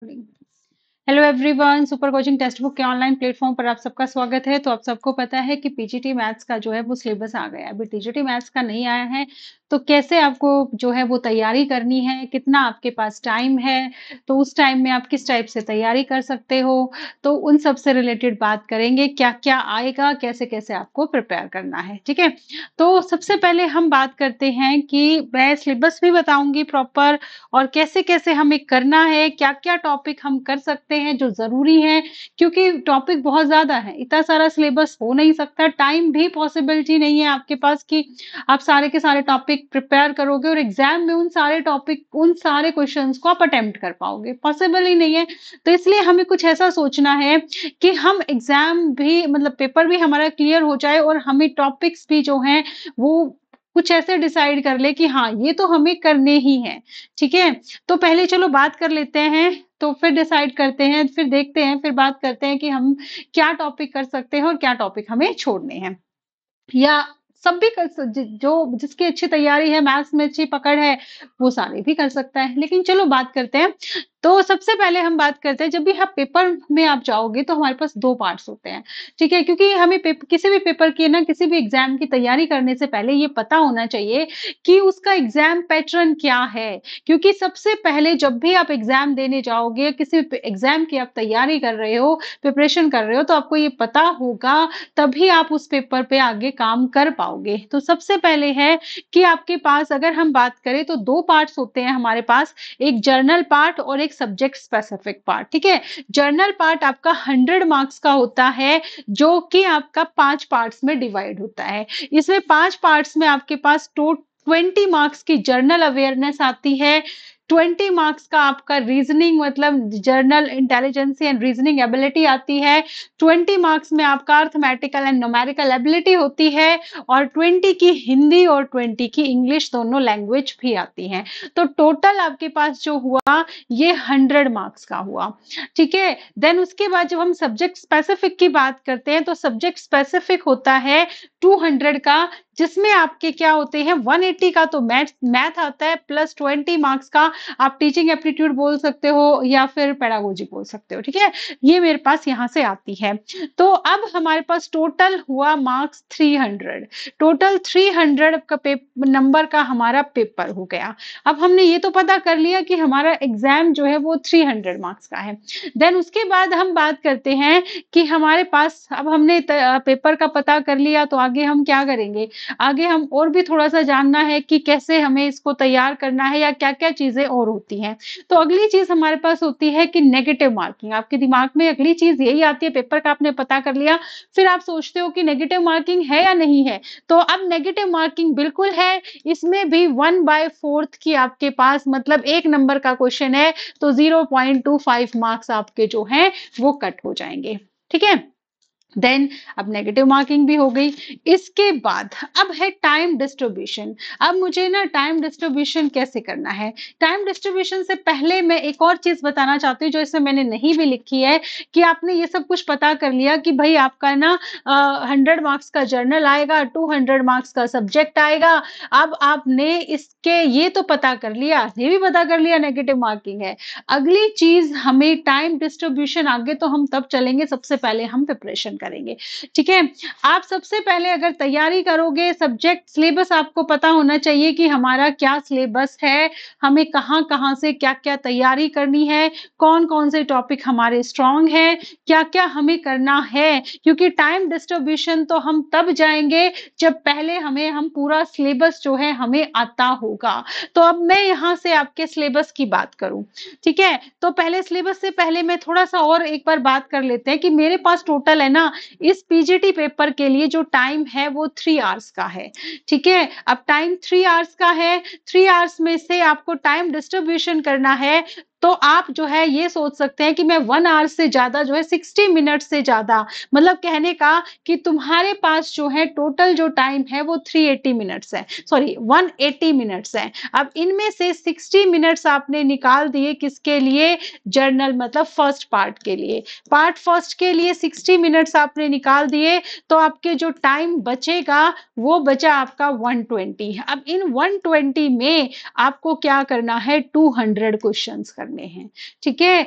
Hello everyone, super coaching text book के online platform पर आप सबका स्वागत है। तो आप सबको पता है कि पीजीटी मैथ्स का जो है वो सिलेबस आ गया है। अभी टीजीटी मैथ्स का नहीं आया है, तो कैसे आपको जो है वो तैयारी करनी है, कितना आपके पास टाइम है, तो उस टाइम में आप किस टाइप से तैयारी कर सकते हो, तो उन सब से रिलेटेड बात करेंगे। क्या क्या आएगा, कैसे कैसे आपको प्रिपेयर करना है, ठीक है। तो सबसे पहले हम बात करते हैं कि मैं सिलेबस भी बताऊंगी प्रॉपर, और कैसे कैसे हमें करना है, क्या क्या टॉपिक हम कर सकते हैं जो जरूरी है, क्योंकि टॉपिक बहुत ज्यादा है, इतना सारा सिलेबस हो नहीं सकता, टाइम भी पॉसिबिलिटी नहीं है आपके पास कि आप सारे के सारे टॉपिक प्रिपेयर करोगे और एग्जाम में उन सारे टॉपिक, उन सारे क्वेश्चंस को आप अटेम्प्ट कर पाओगे, पॉसिबल ही नहीं है। तो इसलिए हमें कुछ ऐसा सोचना है कि हम एग्जाम भी, मतलब पेपर भी हमारा क्लियर हो जाए, और हमें टॉपिक्स भी जो हैं वो कुछ ऐसे डिसाइड कर ले कि हाँ ये तो हमें करने ही है, ठीक है। तो पहले चलो बात कर लेते हैं, तो फिर डिसाइड करते हैं, फिर देखते हैं, फिर बात करते हैं कि हम क्या टॉपिक कर सकते हैं और क्या टॉपिक हमें छोड़ने हैं, या सब भी जो जिसकी अच्छी तैयारी है, मैथ्स में अच्छी पकड़ है, वो सारे भी कर सकता है। लेकिन चलो बात करते हैं। तो सबसे पहले हम बात करते हैं, जब भी आप पेपर में आप जाओगे तो हमारे पास दो पार्ट्स होते हैं, ठीक है। क्योंकि हमें किसी भी पेपर की ना, किसी भी एग्जाम की तैयारी करने से पहले ये पता होना चाहिए कि उसका एग्जाम पैटर्न क्या है। क्योंकि सबसे पहले जब भी आप एग्जाम देने जाओगे, किसी एग्जाम की आप तैयारी कर रहे हो, प्रिपरेशन कर रहे हो, तो आपको ये पता होगा, तभी आप उस पेपर पे आगे काम कर पाओगे। तो सबसे पहले है कि आपके पास, अगर हम बात करें तो दो पार्ट्स होते हैं हमारे पास, एक जर्नल पार्ट और एक सब्जेक्ट स्पेसिफिक पार्ट, ठीक है। जर्नल पार्ट आपका 100 मार्क्स का होता है, जो कि आपका 5 पार्ट्स में डिवाइड होता है। इसमें 5 पार्ट्स में आपके पास 20 मार्क्स की जर्नल अवेयरनेस आती है, 20 मार्क्स का आपका रीजनिंग, मतलब journal intelligence and reasoning ability आती है, 20 मार्क्स में आपका अर्थमेटिकल एंड न्यूमेरिकल एबिलिटी होती है, और 20 की हिंदी और 20 की इंग्लिश, दोनों लैंग्वेज भी आती हैं। तो टोटल आपके पास जो हुआ ये 100 मार्क्स का हुआ, ठीक है। देन उसके बाद जब हम सब्जेक्ट स्पेसिफिक की बात करते हैं, तो सब्जेक्ट स्पेसिफिक होता है 200 का, जिसमें आपके क्या होते हैं, 180 का तो मैथ आता है, प्लस 20 मार्क्स का आप टीचिंग एप्टीट्यूड बोल सकते हो या फिर पेडागोजी बोल सकते हो, ठीक है। ये मेरे पास यहाँ से आती है। तो अब हमारे पास टोटल हुआ मार्क्स 300, टोटल 300 का नंबर का हमारा पेपर हो गया। अब हमने ये तो पता कर लिया कि हमारा एग्जाम जो है वो 300 मार्क्स का है। देन उसके बाद हम बात करते हैं कि हमारे पास, अब हमने पेपर का पता कर लिया, तो आगे हम क्या करेंगे, आगे हम और भी थोड़ा सा जानना है कि कैसे हमें इसको तैयार करना है, या क्या क्या चीजें और होती हैं। तो अगली चीज हमारे पास होती है कि नेगेटिव मार्किंग। आपके दिमाग में अगली चीज यही आती है, पेपर का आपने पता कर लिया, फिर आप सोचते हो कि नेगेटिव मार्किंग है या नहीं है। तो अब नेगेटिव मार्किंग बिल्कुल है, इसमें भी 1/4 की आपके पास, मतलब 1 नंबर का क्वेश्चन है, तो 0.25 मार्क्स आपके जो हैं वो कट हो जाएंगे, ठीक है। देन अब नेगेटिव मार्किंग भी हो गई। इसके बाद अब है टाइम डिस्ट्रीब्यूशन। अब मुझे ना टाइम डिस्ट्रीब्यूशन कैसे करना है, टाइम डिस्ट्रीब्यूशन से पहले मैं एक और चीज बताना चाहती हूँ, जो इसमें मैंने नहीं भी लिखी है, कि आपने ये सब कुछ पता कर लिया कि भाई आपका ना 100 मार्क्स का जर्नल आएगा, 200 मार्क्स का सब्जेक्ट आएगा। अब आपने इसके ये तो पता कर लिया, ये भी पता कर लिया नेगेटिव मार्किंग है। अगली चीज हमें टाइम डिस्ट्रीब्यूशन, आगे तो हम तब चलेंगे, सबसे पहले हम प्रिपरेशन करेंगे, ठीक है। आप सबसे पहले अगर तैयारी करोगे, सब्जेक्ट सिलेबस आपको पता होना चाहिए कि हमारा क्या सिलेबस है, हमें कहाँ कहाँ से क्या क्या तैयारी करनी है, कौन कौन से टॉपिक हमारे स्ट्रांग है, क्या क्या हमें करना है। क्योंकि टाइम डिस्ट्रीब्यूशन तो हम तब जाएंगे जब पहले हम पूरा सिलेबस जो है हमें आता होगा। तो अब मैं यहाँ से आपके सिलेबस की बात करूं, ठीक है। तो पहले सिलेबस से पहले मैं थोड़ा सा और एक बार बात कर लेते हैं कि मेरे पास टोटल है ना, इस पीजीटी पेपर के लिए जो टाइम है वो 3 आवर्स का है, ठीक है। अब टाइम 3 आवर्स का है, 3 आवर्स में से आपको टाइम डिस्ट्रीब्यूशन करना है, तो आप जो है ये सोच सकते हैं कि मैं 1 आवर से ज्यादा जो है, 60 मिनट से ज्यादा, मतलब कहने का कि तुम्हारे पास जो है टोटल जो टाइम है वो 380 मिनट्स है, सॉरी 180 मिनट्स है। अब इनमें से 60 मिनट्स आपने निकाल दिए किसके लिए, जर्नल, मतलब फर्स्ट पार्ट के लिए, पार्ट फर्स्ट के लिए 60 मिनट्स आपने निकाल दिए, तो आपके जो टाइम बचेगा वो बचा आपका 120। अब इन 120 में आपको क्या करना है, 200 क्वेश्चंस करने करने हैं, ठीक है।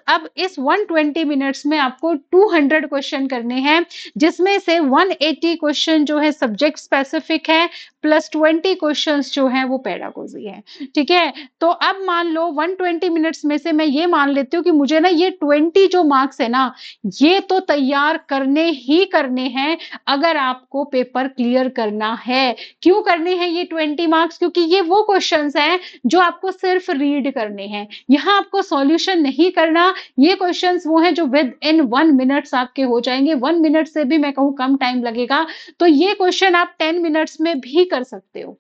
अब इस 120 मिनट्स में आपको 200 क्वेश्चन करने हैं, जिसमें से 180 क्वेश्चन जो है सब्जेक्ट स्पेसिफिक है, प्लस 20 क्वेश्चंस जो है वो पेडागोजी है, ठीक है। तो अब मान लो 120 मिनट्स में से मैं ये मान लेती हूँ कि मुझे ना ये 20 जो मार्क्स है ना, ये तो तैयार करने ही करने हैं अगर आपको पेपर क्लियर करना है। क्यों करने हैं ये 20 मार्क्स? क्योंकि ये वो क्वेश्चंस हैं जो आपको सिर्फ रीड करने हैं, यहाँ आपको सॉल्यूशन नहीं करना। ये क्वेश्चंस वो हैं जो विद इन 1 मिनट्स आपके हो जाएंगे, 1 मिनट से भी मैं कहूँ कम टाइम लगेगा। तो ये क्वेश्चन आप 10 मिनट्स में भी कर सकते हो।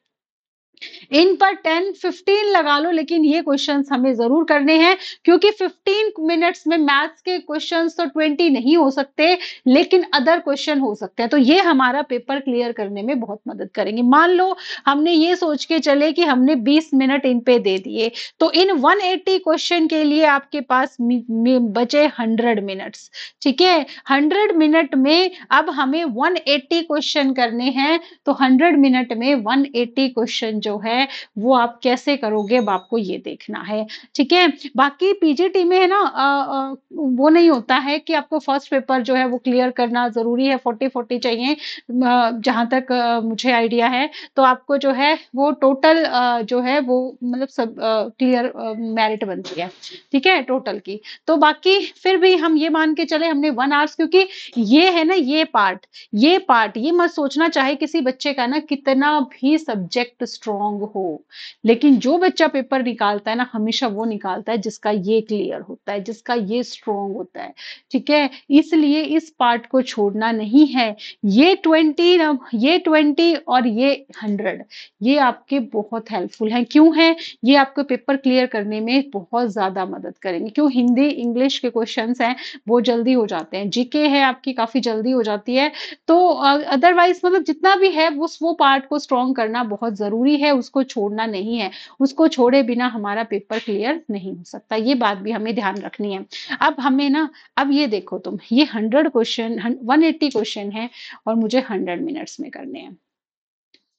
इन पर 10-15 लगा लो, लेकिन ये क्वेश्चंस हमें जरूर करने हैं, क्योंकि 15 मिनट्स में मैथ्स के क्वेश्चंस तो 20 नहीं हो सकते, लेकिन अदर क्वेश्चन हो सकते हैं। तो ये हमारा पेपर क्लियर करने में बहुत मदद करेंगे। मान लो हमने ये सोच के चले कि हमने 20 मिनट इन पे दे दिए, तो इन 180 क्वेश्चन के लिए आपके पास बचे 100 मिनट्स, ठीक है। 100 मिनट में अब हमें 180 क्वेश्चन करने हैं, तो 100 मिनट में 180 क्वेश्चन जो है वो आप कैसे करोगे, अब आपको ये देखना है, ठीक है। बाकी पीजीटी में है ना वो नहीं होता है कि आपको फर्स्ट पेपर जो है वो क्लियर करना जरूरी है, 40-40 चाहिए, जहां तक मुझे आइडिया है। तो आपको जो है वो टोटल जो है वो मतलब सब क्लियर मेरिट बनती है, ठीक है, टोटल की। तो बाकी फिर भी हम ये मान के चले हमने 1 आवर्स, क्योंकि ये है ना ये पार्ट ये मत सोचना चाहे किसी बच्चे का ना कितना भी सब्जेक्ट स्ट्रांग हो, लेकिन जो बच्चा पेपर निकालता है ना हमेशा वो निकालता है जिसका ये क्लियर होता है, जिसका ये स्ट्रांग होता है, ठीक है। इसलिए इस पार्ट को छोड़ना नहीं है। ये 20 और ये 100 ये आपके बहुत हेल्पफुल हैं। क्यों है? ये आपको पेपर क्लियर करने में बहुत ज्यादा मदद करेंगे। क्यों? हिंदी इंग्लिश के क्वेश्चंस हैं वो जल्दी हो जाते हैं, जीके है आपकी काफी जल्दी हो जाती है। तो अदरवाइज मतलब जितना भी है वो पार्ट को स्ट्रॉन्ग करना बहुत जरूरी है, उसको छोड़ना नहीं है। उसको छोड़े बिना हमारा पेपर क्लियर नहीं हो सकता, ये बात भी हमें ध्यान रखनी है। अब हमें ना अब ये देखो तुम, ये 100 क्वेश्चन 180 क्वेश्चन है और मुझे 100 मिनट्स में करने हैं,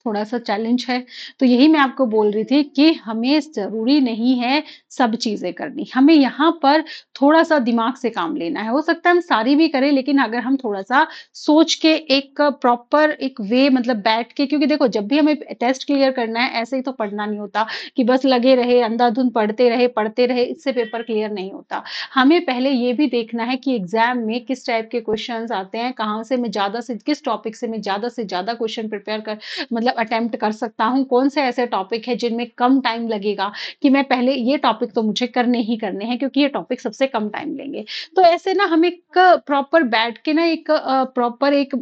थोड़ा सा चैलेंज है। तो यही मैं आपको बोल रही थी कि हमें जरूरी नहीं है सब चीजें करनी, हमें यहाँ पर थोड़ा सा दिमाग से काम लेना है। हो सकता है हम सारी भी करें, लेकिन अगर हम थोड़ा सा सोच के एक प्रॉपर एक वे मतलब बैठ के, क्योंकि देखो जब भी हमें टेस्ट क्लियर करना है ऐसे ही तो पढ़ना नहीं होता कि बस लगे रहे अंधाधुंध पढ़ते रहे, इससे पेपर क्लियर नहीं होता। हमें पहले ये भी देखना है कि एग्जाम में किस टाइप के क्वेश्चन आते हैं, कहाँ से मैं ज्यादा से किस टॉपिक से मैं ज्यादा क्वेश्चन प्रिपेयर कर मतलब अटेम्प्ट कर सकता हूँ, कौन से ऐसे टॉपिक है जिनमें कम टाइम लगेगा कि मैं पहले ये टॉपिक तो मुझे करने ही करने हैं क्योंकि ये टॉपिक सबसे कम टाइम लेंगे। तो ऐसे ना हम एक प्रॉपर बैठ के ना एक प्रॉपर एक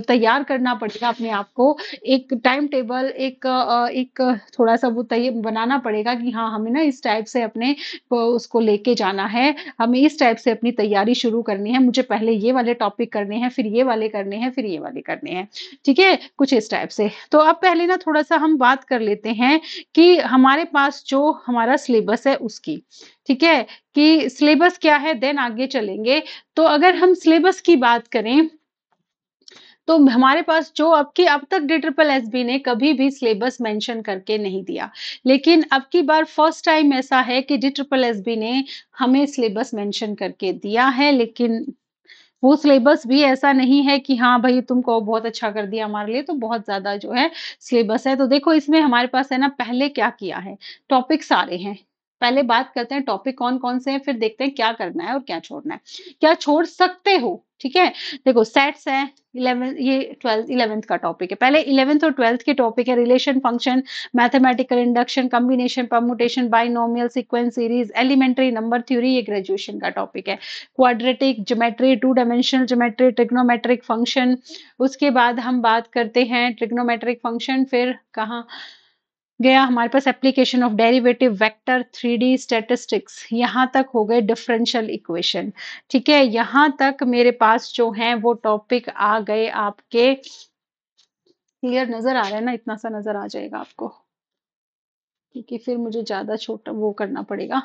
तैयार करना पड़ेगा अपने आप को, एक टाइम टेबल एक थोड़ा सा वो बनाना पड़ेगा कि हाँ हमें ना इस टाइप से अपने उसको लेके जाना है, हमें इस टाइप से अपनी तैयारी शुरू करनी है, मुझे पहले ये वाले टॉपिक करने हैं, फिर ये वाले करने हैं, फिर ये वाले करने हैं, ठीक है, कुछ इस टाइप से। तो अब पहले ना थोड़ा सा हम बात कर लेते हैं कि हमारे पास जो हमारा सिलेबस है उसकी, ठीक है, कि सिलेबस क्या है, देन आगे चलेंगे। तो अगर हम सिलेबस की बात करें तो हमारे पास जो अब तक DSSB ने कभी भी सिलेबस मेंशन करके नहीं दिया, लेकिन अब की बार फर्स्ट टाइम ऐसा है कि DSSB ने हमें सिलेबस मेंशन करके दिया है, लेकिन वो सिलेबस भी ऐसा नहीं है कि हाँ भाई तुमको बहुत अच्छा कर दिया, हमारे लिए तो बहुत ज्यादा जो है सिलेबस है। तो देखो इसमें हमारे पास है ना, पहले क्या किया है, टॉपिक सारे हैं, पहले बात करते हैं टॉपिक कौन कौन से हैं, फिर देखते हैं क्या करना है और क्या छोड़ना है, क्या छोड़ सकते हो, ठीक है। देखो सेट्स है 11 ये 12 11th का टॉपिक है, पहले 11th और 12th के टॉपिक है relation function, mathematical induction, combination, permutation, binomial, sequence series, elementary number theory, ये ग्रेजुएशन का टॉपिक है। Quadratic geometry, 2 dimensional geometry, trigonometric function, उसके बाद हम बात करते हैं ट्रिग्नोमेट्रिक फंक्शन, फिर कहाँ गया हमारे पास application of derivative vector, 3D statistics, यहाँ तक हो गए डिफरेंशियल इक्वेशन, ठीक है। यहाँ तक मेरे पास जो है वो टॉपिक आ गए आपके, क्लियर नजर आ रहा है ना, इतना सा नजर आ जाएगा आपको, क्योंकि फिर मुझे ज्यादा छोटा वो करना पड़ेगा।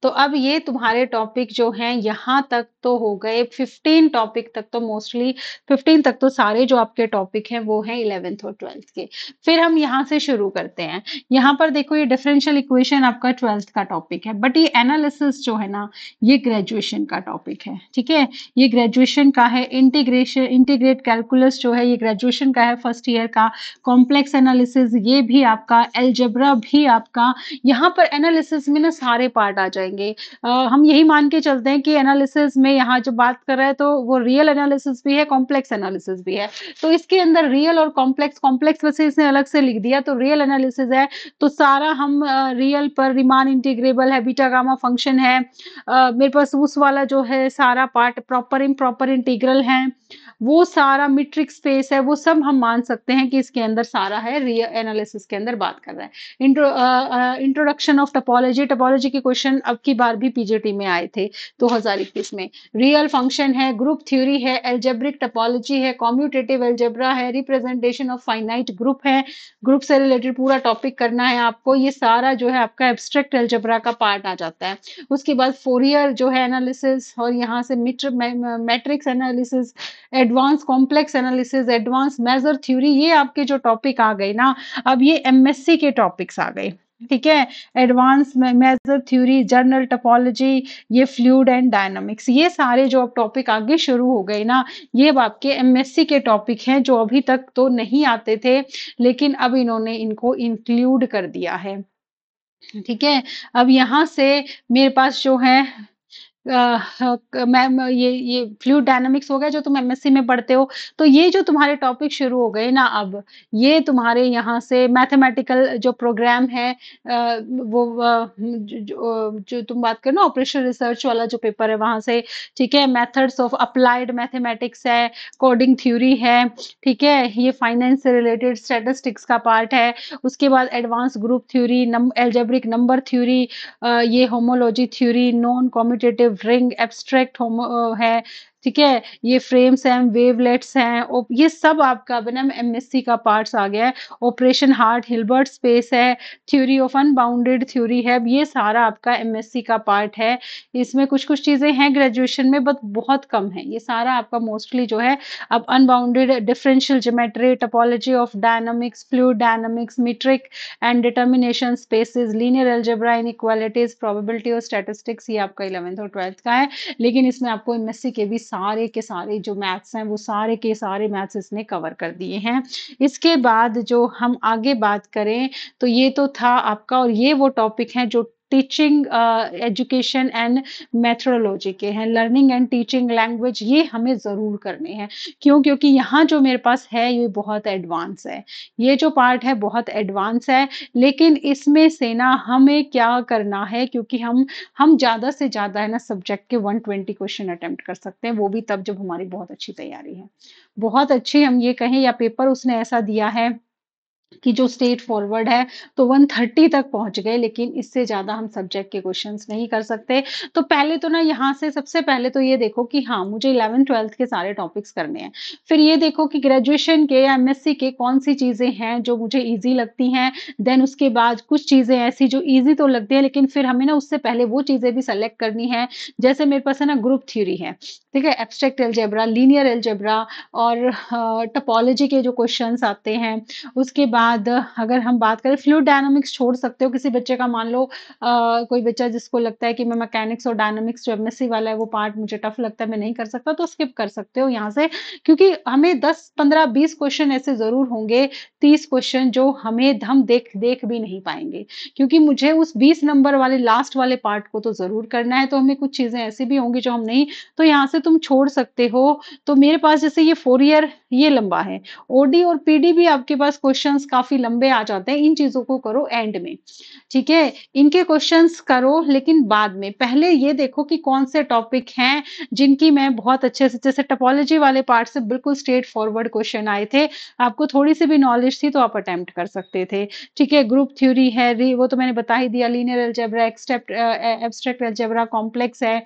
तो अब ये तुम्हारे टॉपिक जो हैं यहाँ तक तो हो गए 15 टॉपिक तक तो मोस्टली 15 तक तो सारे जो आपके टॉपिक हैं वो हैं 11th और 12th के। फिर हम यहाँ से शुरू करते हैं। यहाँ पर देखो ये डिफरेंशियल इक्वेशन आपका 12th का टॉपिक है, बट ये एनालिसिस जो है ना ये ग्रेजुएशन का टॉपिक है। ठीक है, ये ग्रेजुएशन का है। इंटीग्रेट कैलकुलस जो है ये ग्रेजुएशन का है, फर्स्ट ईयर का। कॉम्प्लेक्स एनालिसिस ये भी आपका, एलजेब्रा भी आपका। यहाँ पर एनालिसिस में ना सारे पार्ट आ जाएंगे। हम यही मान के चलते हैं कि एनालिसिस में यहाँ जो बात कर रहा है तो वो रियल एनालिसिस भी है, कॉम्प्लेक्स एनालिसिस भी है। तो इसके अंदर रियल और कॉम्प्लेक्स, कॉम्प्लेक्स वैसे इसने अलग से लिख दिया, तो रियल एनालिसिस है तो सारा हम रियल पर रीमान इंटीग्रेबल है, बीटा गामा फंक्शन है, मेरे पास उस वाला जो है सारा पार्ट, प्रॉपर इम्प्रॉपर इंटीग्रल है, वो सारा मीट्रिक स्पेस है, वो सब हम मान सकते हैं कि इसके अंदर सारा है, रियल एनालिसिस के अंदर बात कर रहा है। इंट्रोडक्शन ऑफ टोपोलॉजी, टोपोलॉजी के क्वेश्चन अब की बार भी पीजीटी में आए थे 2021 में। रियल फंक्शन है, ग्रुप थ्योरी है, एल्जेब्रिक टोपोलॉजी है, कॉम्यूटेटिव एल्जेब्रा है, रिप्रेजेंटेशन ऑफ फाइनाइट ग्रुप है, ग्रुप से रिलेटेड पूरा टॉपिक करना है आपको। ये सारा जो है आपका एब्स्ट्रैक्ट एल्जेब्रा का पार्ट आ जाता है। उसके बाद फोरियर जो है एनालिसिस, और यहाँ से matrix analysis, advance complex analysis, advance measure theory, ये आपके जो टॉपिक आ गए ना, अब ये एमएससी के टॉपिक्स आ गए। ठीक है, advance measure theory, general topology, ये फ्लूइड एंड डायनामिक्स, ये सारे जो अब टॉपिक आगे शुरू हो गए ना, ये अब आपके एमएससी के टॉपिक हैं जो अभी तक तो नहीं आते थे, लेकिन अब इन्होंने इनको इंक्लूड कर दिया है। ठीक है, अब यहाँ से मेरे पास जो है मैम ये फ्लूइड डायनामिक्स हो गया जो तुम एमएससी में पढ़ते हो। तो ये जो तुम्हारे टॉपिक शुरू हो गए ना अब, ये तुम्हारे यहाँ से मैथमेटिकल जो प्रोग्राम है, वो जो तुम बात करो ना ऑपरेशन रिसर्च वाला जो पेपर है वहां से। ठीक है, मेथड्स ऑफ अप्लाइड मैथमेटिक्स है, कोडिंग थ्योरी है। ठीक है, ये फाइनेंस से रिलेटेड स्टैटिस्टिक्स का पार्ट है। उसके बाद advance group theory, algebraic number theory, ये homology theory, non commutative ring, abstract है। ठीक है, ये फ्रेम्स हैं, वेवलेट्स हैं, ये सब आपका बना एमएससी का पार्ट्स आ गया है। ऑपरेशन हार्ट हिल्बर्ट स्पेस है, थ्योरी ऑफ अनबाउंडेड थ्योरी है, ये सारा आपका एमएससी का पार्ट है। इसमें कुछ कुछ चीजें हैं ग्रेजुएशन में, बट बहुत कम है। ये सारा आपका मोस्टली जो है अब unbounded differential geometry, topology of dynamics, fluid dynamics, metric and determination spaces, linear algebra, inequalities, probability और स्टैटिस्टिक्स, ये आपका 11th और 12th का है। लेकिन इसमें आपको एमएससी के भी सारे के सारे जो मैथ्स हैं वो सारे के सारे मैथ्स इसने कवर कर दिए हैं। इसके बाद जो हम आगे बात करें तो ये तो था आपका, और ये वो टॉपिक हैं जो टीचिंग एजुकेशन एंड मेथोडोलॉजी के हैं। लर्निंग एंड टीचिंग लैंग्वेज ये हमें जरूर करने हैं। क्यों? क्योंकि यहाँ जो मेरे पास है ये बहुत एडवांस है, ये जो पार्ट है बहुत एडवांस है। लेकिन इसमें से ना हमें क्या करना है, क्योंकि हम ज्यादा से ज्यादा है ना सब्जेक्ट के 120 क्वेश्चन अटेम्प्ट कर सकते हैं, वो भी तब जब हमारी बहुत अच्छी तैयारी है, बहुत अच्छी हम ये कहें, या पेपर उसने ऐसा दिया है कि जो स्ट्रेट फॉरवर्ड है, तो 130 तक पहुंच गए, लेकिन इससे ज्यादा हम सब्जेक्ट के क्वेश्चंस नहीं कर सकते। तो पहले तो ना यहाँ से सबसे पहले तो ये देखो कि हाँ मुझे 11th 12th के सारे टॉपिक्स करने हैं। फिर ये देखो कि ग्रेजुएशन के या एमएससी के कौन सी चीजें हैं जो मुझे इजी लगती हैं। देन उसके बाद कुछ चीजें ऐसी जो इजी तो लगती है, लेकिन फिर हमें ना उससे पहले वो चीजें भी सेलेक्ट करनी है। जैसे मेरे पास है ना ग्रुप थ्योरी है, ठीक है, एब्स्ट्रैक्ट अलजेब्रा, लीनियर अलजेब्रा और टोपोलॉजी के जो क्वेश्चंस आते हैं। उसके बाद अगर हम बात करें फ्लूइड डायनामिक्स छोड़ सकते हो, किसी बच्चे का मान लो कोई बच्चा जिसको लगता है कि मैं मैकेनिक्स और डायनामिक्स जो एमएससी वाला है वो पार्ट मुझे टफ लगता है, मैं नहीं कर सकता, तो स्किप कर सकते हो यहाँ से। क्योंकि हमें 10 15 20 क्वेश्चन ऐसे जरूर होंगे, 30 क्वेश्चन जो हमें हम देख देख भी नहीं पाएंगे, क्योंकि मुझे उस 20 नंबर वाले लास्ट वाले पार्ट को तो जरूर करना है। तो हमें कुछ चीजें ऐसी भी होंगी जो हम नहीं, तो यहाँ से तुम छोड़ सकते हो। तो मेरे पास जैसे ये 4 ईयर ये लंबा है, ओडी और पीडी भी आपके पास क्वेश्चंस काफी लंबे आ जाते हैं। इन चीजों को करो एंड में, ठीक है, इनके क्वेश्चंस करो लेकिन बाद में। पहले ये देखो कि कौन से टॉपिक हैं जिनकी मैं बहुत अच्छे से, जैसे टोपोलॉजी वाले पार्ट से बिल्कुल स्ट्रेट फॉरवर्ड क्वेश्चन आए थे, आपको थोड़ी सी भी नॉलेज थी तो आप अटेम्प्ट कर सकते थे। ठीक है, ग्रुप थ्योरी है, वो तो मैंने बता ही दिया, linear algebra, abstract algebra, complex है,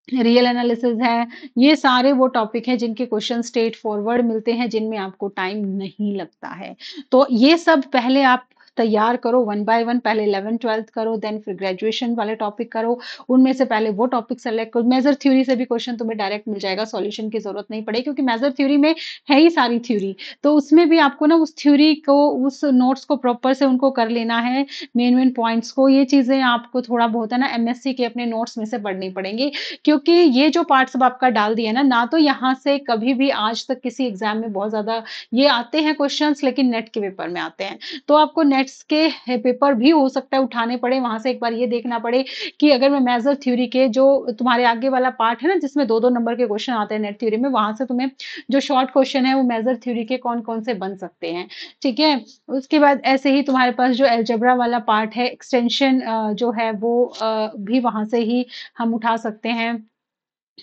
रियल एनालिसिस है, ये सारे वो टॉपिक हैं जिनके क्वेश्चन स्ट्रेट फॉरवर्ड मिलते हैं, जिनमें आपको टाइम नहीं लगता है। तो ये सब पहले आप तैयार करो वन बाय वन, पहले 11th-12th करो, देन फिर ग्रेजुएशन वाले टॉपिक करो, उनमें से पहले वो टॉपिक सेलेक्ट करो। मेजर थ्योरी से भी क्वेश्चन तुम्हें डायरेक्ट मिल जाएगा, सॉल्यूशन की ज़रूरत नहीं पड़ेगी क्योंकि मेजर थ्योरी में है ही सारी थ्योरी। तो उसमें भी आपको ना उस थ्योरी को, उस नोट्स को प्रॉपर से उनको कर लेना है, मेन-मेन पॉइंट्स को। ये चीज़ें आपको थोड़ा बहुत है ना एमएससी के अपने नोट्स में से पढ़नी पड़ेंगी क्योंकि ये जो पार्ट्स अब आपका डाल दिया है ना तो यहाँ से कभी भी आज तक किसी एग्ज़ाम में बहुत ज़्यादा ये आते हैं क्वेश्चंस, लेकिन नेट के पेपर में आते हैं। तो आपको नेट्स के पेपर भी हो सकता है उठाने पड़े, वहाँ से एक बार ये देखना पड़े कि अगर मैं मेजर थ्योरी के जो तुम्हारे आगे वाला पार्ट है ना जिसमें 2-2 नंबर के क्वेश्चन आते हैं नेट थ्योरी में, वहाँ से तुम्हें जो शॉर्ट क्वेश्चन है वो मेजर थ्योरी के कौन-कौन से बन सकते हैं, ठीक है? उसके बाद ऐसे ही तुम्हारे पास जो अलजेब्रा वाला पार्ट है, एक्सटेंशन जो है वो भी वहाँ से ही हम उठा सकते हैं।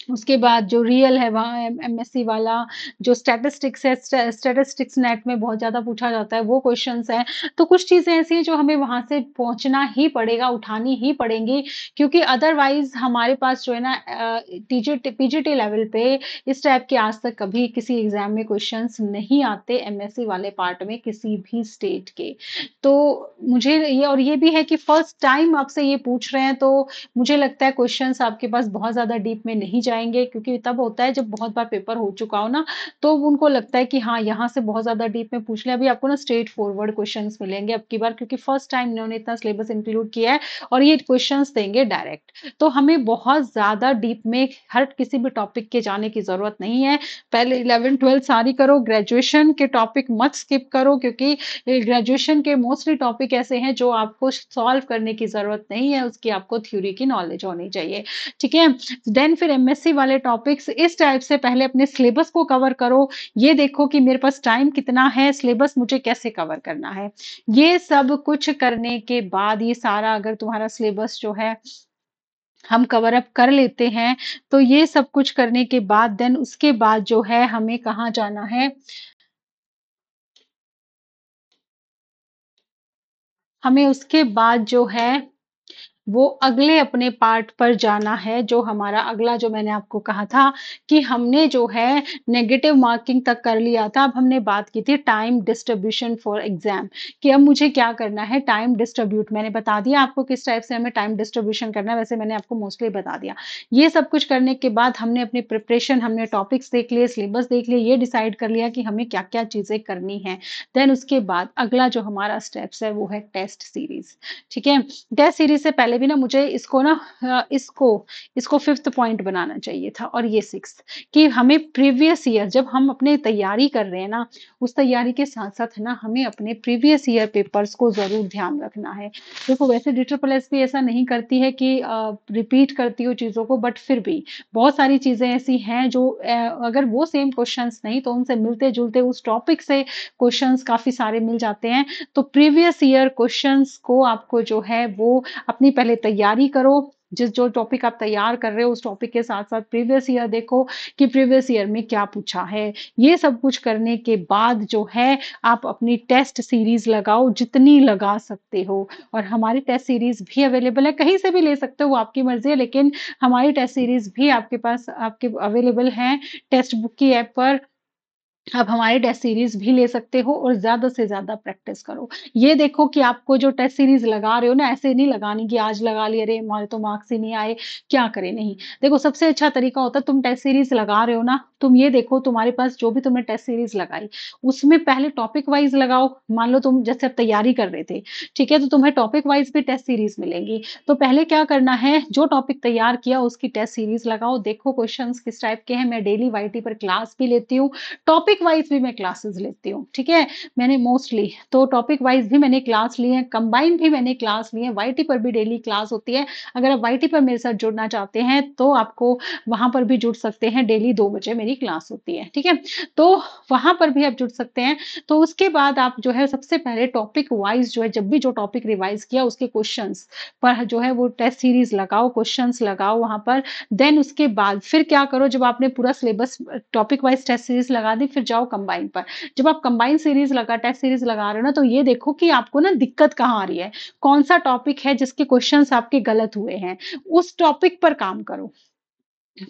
उसके बाद जो रियल है वहाँ एमएससी वाला, जो स्टैटिस्टिक्स है, स्टैटिस्टिक्स नेट में बहुत ज़्यादा पूछा जाता है, वो क्वेश्चंस हैं। तो कुछ चीज़ें ऐसी हैं जो हमें वहाँ से पहुँचना ही पड़ेगा, उठानी ही पड़ेंगी क्योंकि अदरवाइज़ हमारे पास जो है ना पीजीटी लेवल पे इस टाइप के आज तक कभी किसी एग्ज़ाम में क्वेश्चंस नहीं आते एमएससी वाले पार्ट में किसी भी स्टेट के। तो मुझे ये और ये भी है कि फर्स्ट टाइम आपसे ये पूछ रहे हैं तो मुझे लगता है क्वेश्चंस आपके पास बहुत ज़्यादा डीप में नहीं जाएँगे क्योंकि तब होता है जब बहुत बार पेपर हो चुका हो ना, तो उनको लगता है कि हाँ, यहाँ से बहुत ज़्यादा डीप में पूछ लिया। अभी आपको ना स्ट्रेट फॉरवर्ड क्वेश्चंस मिलेंगे अब की बार क्योंकि फर्स्ट टाइम इन्होंने इतना सिलेबस इंक्लूड किया है और ये क्वेश्चंस देंगे डायरेक्ट। तो हमें बहुत ज़्यादा डीप में हर किसी भी टॉपिक के जाने की ज़रूरत नहीं है। पहले 11th-12th सारी करो, ग्रेजुएशन के टॉपिक मत स्किप करो क्योंकि ग्रेजुएशन के मोस्टली टॉपिक ऐसे हैं जो आपको सॉल्व करने की ज़रूरत नहीं है, उसकी आपको थ्योरी की नॉलेज होनी चाहिए, ठीक है? देन फिर एमएससी वाले टॉपिक्स इस टाइप से पहले अपने सिलेबस को कवर करो, ये देखो कि मेरे पास टाइम कितना है, सिलेबस मुझे कैसे कवर करना है। ये सब कुछ करने के बाद ये सारा अगर तुम्हारा सिलेबस जो है हम कवर अप कर लेते हैं, तो ये सब कुछ करने के बाद देन उसके बाद जो है हमें कहाँ जाना है, हमें उसके बाद जो है वो अगले अपने पार्ट पर जाना है जो हमारा अगला जो मैंने आपको कहा था कि हमने जो है नेगेटिव मार्किंग तक कर लिया था। अब हमने बात की थी टाइम डिस्ट्रीब्यूशन फॉर एग्ज़ाम कि अब मुझे क्या करना है टाइम डिस्ट्रीब्यूट मैंने बता दिया आपको किस टाइप से हमें टाइम डिस्ट्रीब्यूशन करना है, वैसे मैंने आपको मोस्टली बता दिया। ये सब कुछ करने के बाद हमने अपनी प्रिपरेशन, हमने टॉपिक्स देख लिए, सिलेबस देख लिए, ये डिसाइड कर लिया कि हमें क्या-क्या चीज़ें करनी हैं। देन उसके बाद अगला जो हमारा स्टेप्स है वो है टेस्ट सीरीज़, ठीक है? टेस्ट सीरीज़ से पहले भी ना मुझे इसको ना इसको 5th पॉइंट बनाना चाहिए था और ये 6th कि हमें प्रीवियस ईयर जब हम अपने तैयारी कर रहे हैं ना, उस तैयारी के साथ-साथ है ना हमें अपने प्रीवियस ईयर पेपर्स को ज़रूर ध्यान रखना है। देखो वैसे DSSS भी ऐसा नहीं करती है कि रिपीट करती हो चीज़ों को बट फिर भी बहुत सारी चीज़ें ऐसी हैं जो अगर वो सेम क्वेश्चंस नहीं तो उनसे मिलते-जुलते उस टॉपिक से क्वेश्चंस काफ़ी सारे मिल जाते हैं। तो प्रीवियस ईयर क्वेश्चंस को आपको जो है वो अपनी पहले तैयारी करो, जिस जो टॉपिक आप तैयार कर रहे हो उस टॉपिक के साथ-साथ प्रीवियस ईयर देखो कि प्रीवियस ईयर में क्या पूछा है। ये सब कुछ करने के बाद जो है आप अपनी टेस्ट सीरीज़ लगाओ जितनी लगा सकते हो और हमारी टेस्ट सीरीज़ भी अवेलेबल है, कहीं से भी ले सकते हो वो आपकी मर्ज़ी है लेकिन हमारी टेस्ट सीरीज़ भी आपके पास आपके अवेलेबल हैं टेक्स्ट बुक की ऐप पर आप हमारी टेस्ट सीरीज़ भी ले सकते हो और ज़्यादा से ज़्यादा प्रैक्टिस करो। ये देखो कि आपको जो टेस्ट सीरीज़ लगा रहे हो ना, ऐसे नहीं लगानी कि आज लगा ली, अरे! हमारे तो मार्क्स ही नहीं आए, क्या करें? नहीं। देखो सबसे अच्छा तरीका होता है तुम टेस्ट सीरीज़ लगा रहे हो ना, तुम ये देखो तुम्हारे पास जो भी तुमने टेस्ट सीरीज़ लगाई, उसमें पहले टॉपिक वाइज़ लगाओ। मान लो तुम जैसे अब तैयारी कर रहे थे, ठीक है? तो तुम्हें टॉपिक वाइज़ भी टेस्ट सीरीज़ मिलेंगी। तो पहले क्या करना है, जो टॉपिक तैयार किया उसकी टेस्ट सीरीज़ लगाओ, देखो क्वेश्चन्स किस टाइप के हैं। मैं डेली वाईटी पर क्लास भी लेती हूँ टॉपिक वाइज़ भी मैं क्लासेस लेती हूँ, ठीक है? मैंने मोस्टली तो टॉपिक वाइज़ भी मैंने क्लास ली है, कंबाइन भी मैंने क्लास ली है, वाईटी पर भी डेली क्लास होती है। अगर आप वाईटी पर मेरे साथ जुड़ना चाहते हैं, तो आपको वहाँ पर भी जुड़ सकते हैं, डेली 2 बजे मेरी क्लास होती है, ठीक है? तो वहाँ पर भी आप जुड़ सकते हैं। तो उसके बाद आप जो है सबसे पहले टॉपिक वाइज़ जो है जब भी जो टॉपिक रिवाइज़ किया उसके क्वेश्चन्स पर जो है वो टेस्ट सीरीज़ लगाओ, क्वेश्चन्स लगाओ वहाँ पर। देन उसके बाद फिर क्या करो जब आपने पूरा syllabus topic wise test series लगा दी, फिर जाओ कंबाइन पर। जब आप कंबाइन सीरीज़ लगा टेस्ट सीरीज़ लगा रहे हो ना, तो ये देखो कि आपको ना दिक्कत कहाँ आ रही है। कौन-सा टॉपिक है जिसके क्वेश्चन्स आपके गलत हुए हैं, उस टॉपिक पर काम करो।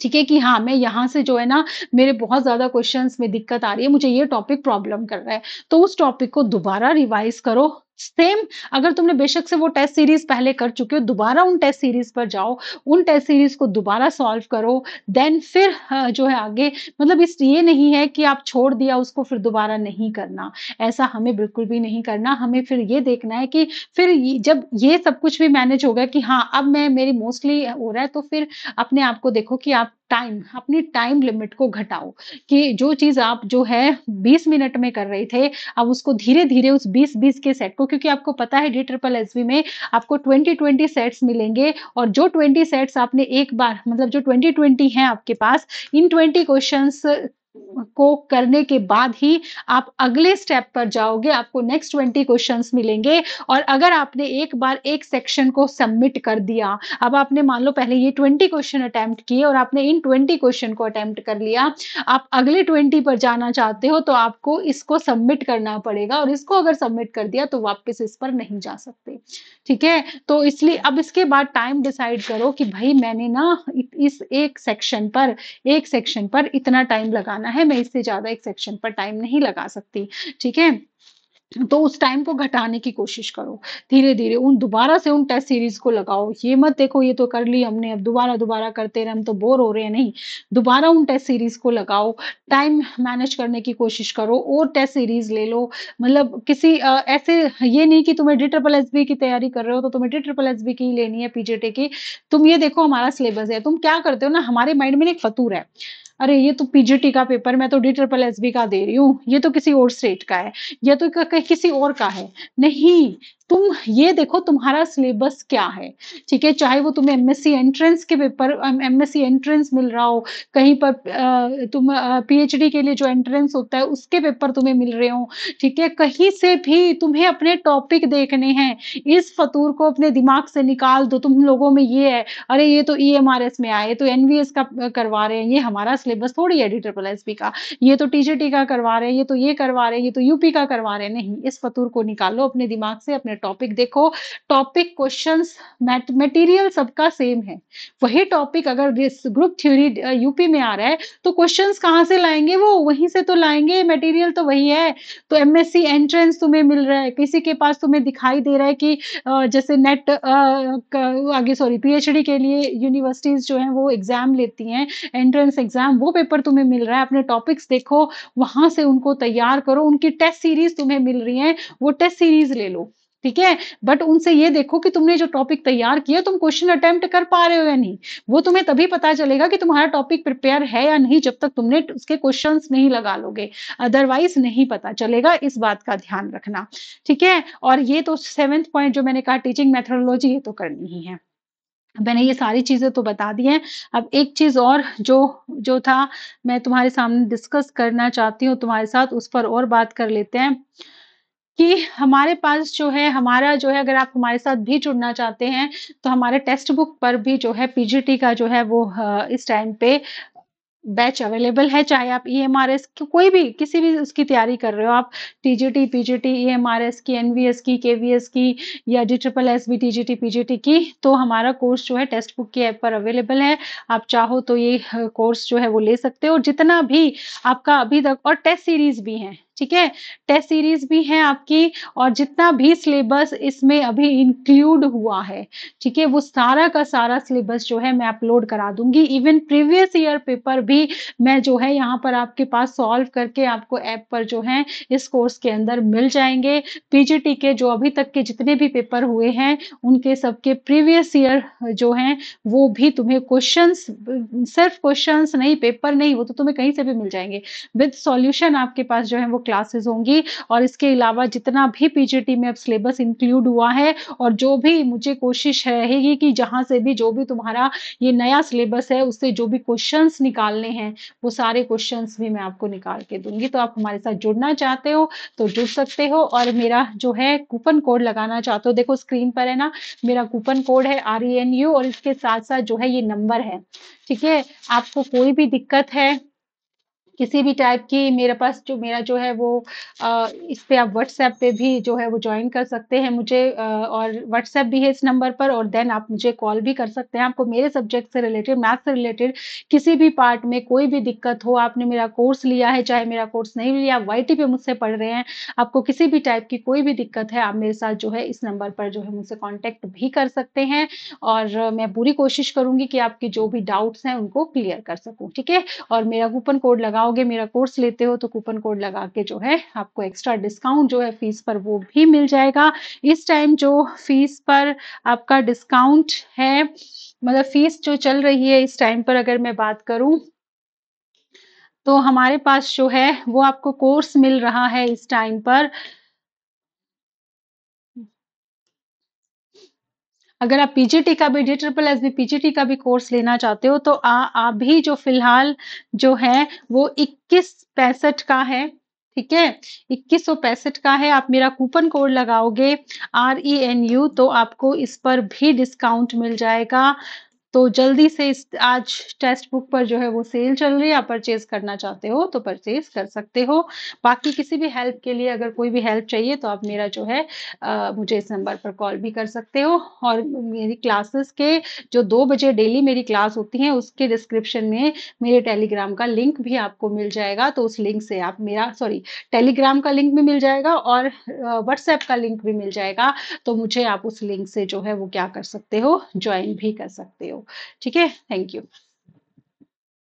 ठीक है कि हाँ, मैं यहाँ से जो है ना मेरे बहुत ज़्यादा क्वेश्चन्स में दिक्कत आ रही है, मुझे ये टॉपिक प्रॉब्लम कर रहा है। तो उस टॉपिक को दोबारा रिवाइज़ करो, सेम अगर तुमने बेशक से वो टेस्ट सीरीज पहले कर चुके हो, दोबारा उन टेस्ट सीरीज पर जाओ, उन टेस्ट सीरीज को दोबारा सॉल्व करो, देन फिर जो है आगे, मतलब इस ये नहीं है कि आप छोड़ दिया उसको फिर दोबारा नहीं करना, ऐसा हमें बिल्कुल भी नहीं करना। हमें फिर ये देखना है कि फिर जब ये सब कुछ भी मैनेज हो गया कि हाँ अब मैं मेरी मोस्टली हो रहा है, तो फिर अपने आप को देखो कि आप अपनी टाइम लिमिट को घटाओ, कि जो चीज आप जो है 20 मिनट में कर रहे थे, अब उसको धीरे-धीरे उस 20-20 के सेट को, क्योंकि आपको पता है डी ट्रिपल एसबी में आपको 20-20 सेट्स मिलेंगे, और जो 20 सेट्स आपने एक बार, मतलब जो 20-20 हैं आपके पास, इन 20 क्वेश्चंस को करने के बाद ही आप अगले स्टेप पर जाओगे, आपको नेक्स्ट 20 क्वेश्चंस मिलेंगे। और अगर आपने एक बार एक सेक्शन को सबमिट कर दिया, अब आपने मान लो पहले ये 20 क्वेश्चन अटेम्प्ट किए और आपने इन 20 क्वेश्चन को अटेम्प्ट कर लिया, आप अगले 20 पर जाना चाहते हो तो आपको इसको सबमिट करना पड़ेगा, और इसको अगर सबमिट कर दिया तो वापस इस पर नहीं जा सकते। ठीक है, तो इसलिए अब इसके बाद टाइम डिसाइड करो कि भाई मैंने ना इस एक सेक्शन पर इतना टाइम लगाना है, मैं इससे ज्यादा एक सेक्शन पर टाइम नहीं लगा सकती। ठीक है, तो उस टाइम को घटाने की कोशिश करो, धीरे-धीरे उन दोबारा से उन टेस्ट सीरीज को लगाओ। ये मत देखो ये तो कर ली हमने, अब दोबारा-दोबारा करते रहे, हम तो बोर हो रहे हैं, नहीं। दोबारा उन टेस्ट सीरीज को लगाओ, टाइम मैनेज करने की कोशिश करो और टेस्ट सीरीज ले लो। मतलब किसी ऐसे ये नहीं कि तुम्हें DSSB की तैयारी कर रहे हो तो तुम्हें DSSB की ही लेनी है, पीजीटी की। तुम ये देखो हमारा सिलेबस है, तुम क्या करते हो ना, हमारे माइंड में ना एक फतूर है, अरे ये तो पीजीटी का पेपर, मैं तो DSSB का दे रही हूँ, ये तो किसी और स्टेट का है, या तो किसी और का है। नहीं, तुम ये देखो तुम्हारा सिलेबस क्या है। ठीक है, चाहे वो तुम्हें एमएससी एंट्रेंस के पेपर, एमएससी एंट्रेंस मिल रहा हो, कहीं पर तुम पीएचडी के लिए जो एंट्रेंस होता है उसके पेपर तुम्हें मिल रहे हो। ठीक है, कहीं से भी तुम्हें अपने टॉपिक देखने हैं, इस फतूर को अपने दिमाग से निकाल दो। तुम लोगों में ये है, अरे ये तो ईएमआरएस में आए, तो एनवीएस का करवा रहे हैं, ये हमारा सिलेबस थोड़ी है DSSB का, ये तो टीजीटी का करवा रहे हैं, ये तो ये करवा रहे हैं, ये तो यूपी का करवा रहे हैं। नहीं, इस फतूर को निकालो अपने दिमाग से, अपने टॉपिक देखो, टॉपिक क्वेश्चंस मटेरियल सबका सेम है। वही टॉपिक अगर ग्रुप थ्योरी यूपी में आ रहा है तो क्वेश्चंस कहाँ से लाएंगे, वो वहीं से तो लाएंगे, मटेरियल तो वही है। तो एमएससी एंट्रेंस तुम्हें मिल रहा है, किसी के पास तुम्हें दिखाई दे रहा है कि जैसे नेट आगे सॉरी पीएचडी के लिए यूनिवर्सिटीज जो हैं वो एग्जाम लेती हैं, एंट्रेंस एग्जाम, वो पेपर तुम्हें मिल रहा है। अपने टॉपिक्स देखो, वहां से उनको तैयार करो, उनकी टेस्ट सीरीज तुम्हें मिल रही है, वो टेस्ट सीरीज ले लो। ठीक है, बट उनसे ये देखो कि तुमने जो टॉपिक तैयार किया तुम क्वेश्चन अटेम्प्ट कर पा रहे हो या नहीं। वो तुम्हें तभी पता चलेगा कि तुम्हारा टॉपिक प्रिपेयर है या नहीं, जब तक तुमने उसके क्वेश्चंस नहीं लगा लोगे, अदरवाइज नहीं पता चलेगा। इस बात का ध्यान रखना। ठीक है, और ये तो 7th पॉइंट जो मैंने कहा, टीचिंग मेथोडोलॉजी, ये तो करनी ही है। मैंने ये सारी चीजें तो बता दी हैं। अब एक चीज और जो जो था मैं तुम्हारे सामने डिस्कस करना चाहती हूँ तुम्हारे साथ, उस पर और बात कर लेते हैं कि हमारे पास जो है, हमारा जो है, अगर आप हमारे साथ भी जुड़ना चाहते हैं तो हमारे टेक्स्ट बुक पर भी जो है पीजीटी का जो है वो इस टाइम पे बैच अवेलेबल है। चाहे आप ईएमआरएस की कोई भी किसी भी उसकी तैयारी कर रहे हो, आप टीजीटी, पीजीटी, ईएमआरएस की, एनवीएस की, केवीएस की, या DSSB, टीजीटी, पीजीटी की, तो हमारा कोर्स जो है टेक्स्ट बुक की ऐप पर अवेलेबल है। आप चाहो तो ये कोर्स जो है वो ले सकते हो, जितना भी आपका अभी तक, और टेस्ट सीरीज भी है। ठीक है, टेस्ट सीरीज भी है आपकी, और जितना भी सिलेबस इसमें अभी इंक्लूड हुआ है, ठीक है, वो सारा का सारा सिलेबस जो है मैं अपलोड करा दूंगी। इवन प्रीवियस ईयर पेपर भी मैं जो है यहाँ पर आपके पास सॉल्व करके आपको ऐप पर जो है इस कोर्स के अंदर मिल जाएंगे। पीजीटी के जो अभी तक के जितने भी पेपर हुए हैं उनके सबके प्रीवियस ईयर जो हैं वो भी तुम्हें क्वेश्चंस, सिर्फ क्वेश्चंस नहीं, पेपर नहीं, वो तो तुम्हें कहीं से भी मिल जाएंगे, विद सॉल्यूशन आपके पास जो है वो क्लासेस होंगी। और इसके अलावा जितना भी पीजीटी में अब सिलेबस इंक्लूड हुआ है, और जो भी मुझे कोशिश रहेगी कि जहां से भी जो भी तुम्हारा ये नया सिलेबस है उससे जो भी क्वेश्चंस निकालने हैं वो सारे क्वेश्चंस भी मैं आपको निकाल के दूंगी। तो आप हमारे साथ जुड़ना चाहते हो तो जुड़ सकते हो, और मेरा जो है कूपन कोड लगाना चाहते हो, देखो स्क्रीन पर है ना, मेरा कूपन कोड है RENU, और इसके साथ साथ जो है ये नंबर है। ठीक है, आपको कोई भी दिक्कत है किसी भी टाइप की मेरे पास जो मेरा जो है वो इस पे आप व्हाट्सएप पे भी जो है वो जॉइन कर सकते हैं मुझे, और व्हाट्सएप भी है इस नंबर पर, और देन आप मुझे कॉल भी कर सकते हैं। आपको मेरे सब्जेक्ट से रिलेटेड, मैथ से रिलेटेड किसी भी पार्ट में कोई भी दिक्कत हो, आपने मेरा कोर्स लिया है, चाहे मेरा कोर्स नहीं लिया, आप वाईटी पे मुझसे पढ़ रहे हैं, आपको किसी भी टाइप की कोई भी दिक्कत है, आप मेरे साथ जो है इस नंबर पर जो है मुझसे कॉन्टैक्ट भी कर सकते हैं, और मैं पूरी कोशिश करूँगी कि आपके जो भी डाउट्स हैं उनको क्लियर कर सकूँ, ठीक है? और मेरा कूपन कोड लगाओगे, मेरा कोर्स लेते हो तो कूपन कोड लगा के जो है आपको एक्स्ट्रा डिस्काउंट जो है फीस पर वो भी मिल जाएगा। इस टाइम जो फीस पर आपका डिस्काउंट है, मतलब फीस जो चल रही है इस टाइम पर अगर मैं बात करूँ, तो हमारे पास जो है वो आपको कोर्स मिल रहा है इस टाइम पर, अगर आप पीजीटी का भी D triple S B PGT का भी कोर्स लेना चाहते हो तो अभी जो फिलहाल जो है वो 2165 का है, ठीक है? 2165 का है। आप मेरा कूपन कोड लगाओगे RENU, तो आपको इस पर भी डिस्काउंट मिल जाएगा। तो जल्दी से इस आज टेक्स्ट बुक पर जो है वो सेल चल रही है, आप परचेज करना चाहते हो तो परचेज कर सकते हो। बाकी किसी भी हेल्प के लिए, अगर कोई भी हेल्प चाहिए तो आप मेरा जो है मुझे इस नंबर पर कॉल भी कर सकते हो, और मेरी क्लासेस के जो 2 बजे डेली मेरी क्लास होती है उसके डिस्क्रिप्शन में मेरे टेलीग्राम का लिंक भी आपको मिल जाएगा, तो उस लिंक से आप मेरा, सॉरी, टेलीग्राम का लिंक भी मिल जाएगा और व्हाट्सएप का लिंक भी मिल जाएगा, तो मुझे आप उस लिंक से जो है वो क्या कर सकते हो, ज्वाइन भी कर सकते हो। ठीक है, थैंक यू।